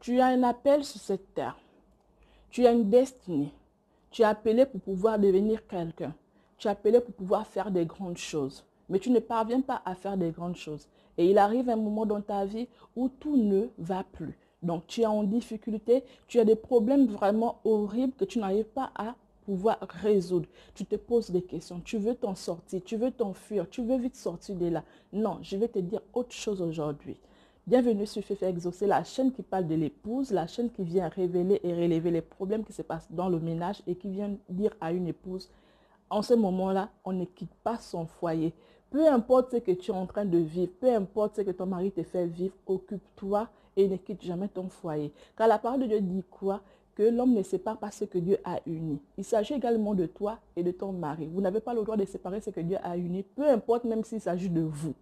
Tu as un appel sur cette terre. Tu as une destinée. Tu es appelé pour pouvoir devenir quelqu'un. Tu es appelé pour pouvoir faire des grandes choses. Mais tu ne parviens pas à faire des grandes choses. Et il arrive un moment dans ta vie où tout ne va plus. Donc tu es en difficulté, tu as des problèmes vraiment horribles que tu n'arrives pas à pouvoir résoudre. Tu te poses des questions, tu veux t'en sortir, tu veux t'enfuir, tu veux vite sortir de là. Non, je vais te dire autre chose aujourd'hui. Bienvenue sur Fefe Exaucé, la chaîne qui parle de l'épouse, la chaîne qui vient révéler et relever les problèmes qui se passent dans le ménage et qui vient dire à une épouse, en ce moment-là, on ne quitte pas son foyer. Peu importe ce que tu es en train de vivre, peu importe ce que ton mari te fait vivre, occupe-toi et ne quitte jamais ton foyer. Car la parole de Dieu dit quoi? Que l'homme ne sépare pas ce que Dieu a uni. Il s'agit également de toi et de ton mari. Vous n'avez pas le droit de séparer ce que Dieu a uni, peu importe même s'il s'agit de vous.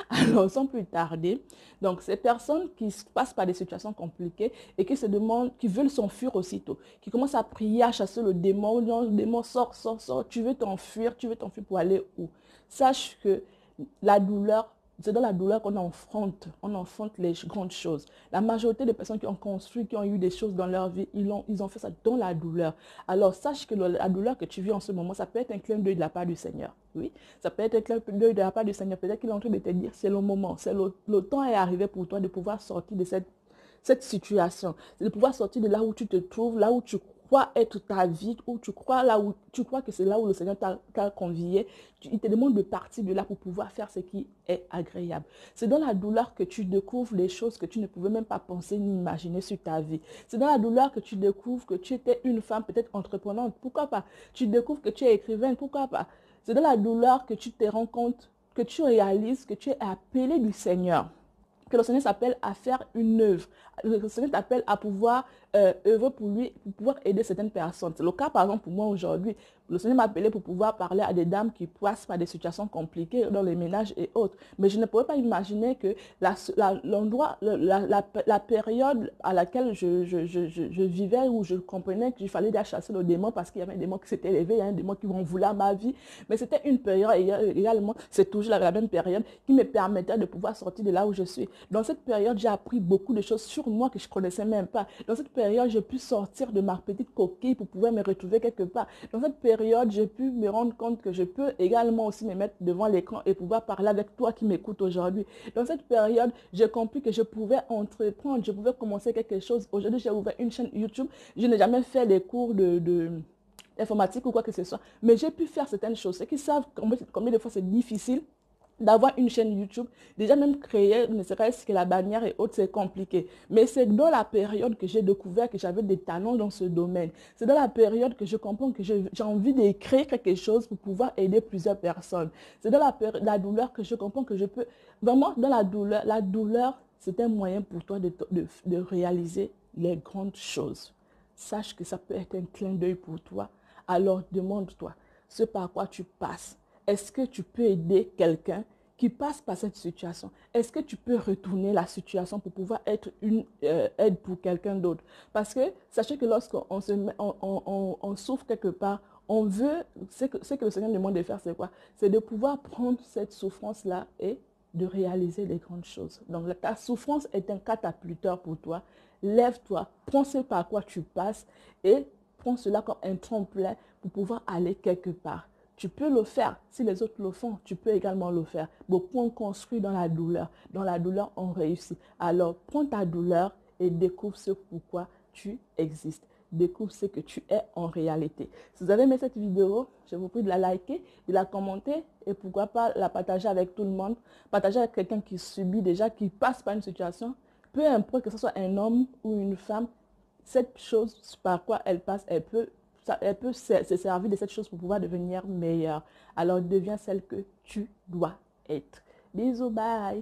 Alors, sans plus tarder, donc ces personnes qui passent par des situations compliquées et qui se demandent, qui veulent s'enfuir aussitôt, qui commencent à prier, à chasser le démon, le démon sort, sort, sort, tu veux t'enfuir pour aller où? Sache que la douleur, c'est dans la douleur qu'on affronte les grandes choses. La majorité des personnes qui ont construit, qui ont eu des choses dans leur vie, ils ont fait ça dans la douleur. Alors, sache que la douleur que tu vis en ce moment, ça peut être un clin d'œil de la part du Seigneur. Oui, ça peut être un clin d'œil de la part du Seigneur. Peut-être qu'il est en train de te dire, c'est le moment, le temps est arrivé pour toi de pouvoir sortir de cette situation. C'est de pouvoir sortir de là où tu te trouves, là où tu crois être ta vie, où tu crois que c'est là où le Seigneur t'a convié. Il te demande de partir de là pour pouvoir faire ce qui est agréable. C'est dans la douleur que tu découvres les choses que tu ne pouvais même pas penser ni imaginer sur ta vie. C'est dans la douleur que tu découvres que tu étais une femme peut-être entreprenante. Pourquoi pas? Tu découvres que tu es écrivaine. Pourquoi pas? C'est dans la douleur que tu te rends compte, que tu réalises que tu es appelé du Seigneur. Que le Seigneur s'appelle à faire une œuvre. Le Seigneur t'appelle à pouvoir œuvrer pour lui, pour pouvoir aider certaines personnes. C'est le cas, par exemple, pour moi aujourd'hui. Le Seigneur m'a appelé pour pouvoir parler à des dames qui passent par des situations compliquées dans les ménages et autres. Mais je ne pouvais pas imaginer que la période à laquelle je vivais, où je comprenais qu'il fallait aller chasser le démon parce qu'il y avait un démon qui s'était élevé, il y a un démon qui en voulait à ma vie. Mais c'était une période, également, c'est toujours la même période qui me permettait de pouvoir sortir de là où je suis. Dans cette période, j'ai appris beaucoup de choses sur moi que je ne connaissais même pas. Dans cette période, j'ai pu sortir de ma petite coquille pour pouvoir me retrouver quelque part. Dans cette période, j'ai pu me rendre compte que je peux également aussi me mettre devant l'écran et pouvoir parler avec toi qui m'écoutes aujourd'hui. Dans cette période, j'ai compris que je pouvais entreprendre, je pouvais commencer quelque chose. Aujourd'hui, j'ai ouvert une chaîne YouTube. Je n'ai jamais fait des cours d'informatique ou quoi que ce soit, mais j'ai pu faire certaines choses. Ceux qui savent combien de fois c'est difficile d'avoir une chaîne YouTube, déjà même créer, ne serait-ce que la bannière et autres, c'est compliqué. Mais c'est dans la période que j'ai découvert que j'avais des talents dans ce domaine. C'est dans la période que je comprends que j'ai envie de créer quelque chose pour pouvoir aider plusieurs personnes. C'est dans la douleur que je comprends que je peux, vraiment dans la douleur, c'est un moyen pour toi de réaliser les grandes choses. Sache que ça peut être un clin d'œil pour toi. Alors demande-toi ce par quoi tu passes. Est-ce que tu peux aider quelqu'un qui passe par cette situation? Est-ce que tu peux retourner la situation pour pouvoir être une aide pour quelqu'un d'autre? Parce que sachez que lorsqu'on on souffre quelque part, on veut, ce que le Seigneur demande de faire, c'est quoi? C'est de pouvoir prendre cette souffrance-là et de réaliser les grandes choses. Donc ta souffrance est un catapulteur pour toi. Lève-toi, prends ce par quoi tu passes et prends cela comme un tremplin pour pouvoir aller quelque part. Tu peux le faire. Si les autres le font, tu peux également le faire. Beaucoup ont construit dans la douleur. Dans la douleur, on réussit. Alors, prends ta douleur et découvre ce pourquoi tu existes. Découvre ce que tu es en réalité. Si vous avez aimé cette vidéo, je vous prie de la liker, de la commenter et pourquoi pas la partager avec tout le monde. Partager avec quelqu'un qui subit déjà, qui passe par une situation. Peu importe que ce soit un homme ou une femme, cette chose par quoi elle passe, elle peut se servir de cette chose pour pouvoir devenir meilleure. Alors deviens celle que tu dois être. Bisous, bye.